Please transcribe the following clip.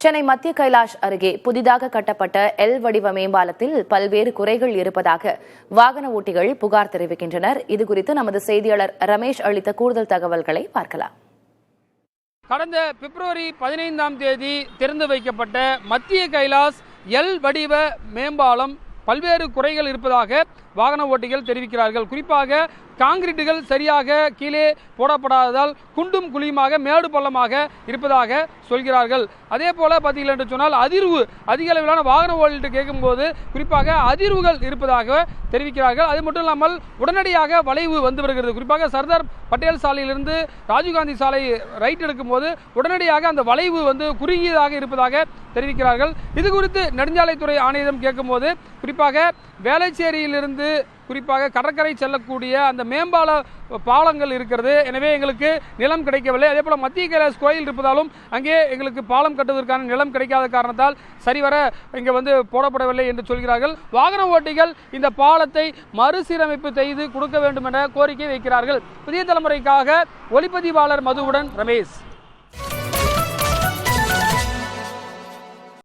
சென்னை மத்திய கைலாஷ் அருகே புதிதாக கட்டப்பட்ட எல் வடிவ மேம்பாலத்தில் பல்வேறு குறைகள் இருப்பதாக வாகன ஓட்டிகள் புகார் தெரிவிக்கின்றனர். இதுகுறித்து நமது செய்தியாளர் ரமேஷ் அளித்த கூடுதல் தகவல்களை பார்க்கலாம். கடந்த பிப்ரவரி 15ஆம் தேதி திறந்து வைக்கப்பட்ட மத்திய கைலாஷ் எல் வடிவ மேம்பாலம் பல்வேறு குறைகள் இருப்பதாக வாகன ஓட்டிகள் தெரிவிக்கிறார்கள். குறிப்பாக காங்கிரீட்டுகள் சரியாக கீழே போடப்படாததால் குண்டும் குழியுமாக மேடு பள்ளமாக இருப்பதாக சொல்கிறார்கள். அதே போல பார்த்தீர்கள் என்று சொன்னால் அதிர்வு அதிக அளவிலான வாகன ஓட்டிட்டு கேட்கும்போது குறிப்பாக அதிர்வுகள் இருப்பதாக தெரிவிக்கிறார்கள். அது மட்டும் இல்லாமல் உடனடியாக வளைவு வந்து வருகிறது. குறிப்பாக சர்தார் பட்டேல் சாலையிலிருந்து ராஜீவ்காந்தி சாலை ரைட் எடுக்கும்போது உடனடியாக அந்த வளைவு வந்து குறுகியதாக இருப்பதாக தெரிவிக்கிறார்கள். இது குறித்து நெடுஞ்சாலைத்துறை ஆணையரிடம் கேட்கும்போது குறிப்பாக வேளச்சேரியிலிருந்து குறிப்பாக கடற்கரை செல்லக்கூடிய அந்த மேம்பால பாலங்கள் இருக்கிறது. எனவே எங்களுக்கு நிலம் கிடைக்கவில்லை. அதே போல மத்திய கைலாஷ் கோயில் இருப்பதாலும் அங்கே எங்களுக்கு பாலம் கட்டுவதற்கான நிலம் கிடைக்காத காரணத்தால் சரிவர இங்கே வந்து போடப்படவில்லை என்று சொல்கிறார்கள். வாகன ஓட்டிகள் இந்த பாலத்தை மறுசீரமைப்பு செய்து கொடுக்க வேண்டும் என்ற கோரிக்கை வைக்கிறார்கள். புதிய தலைமுறைக்காக ஒளிப்பதிவாளர் மதுவுடன் ரமேஷ்.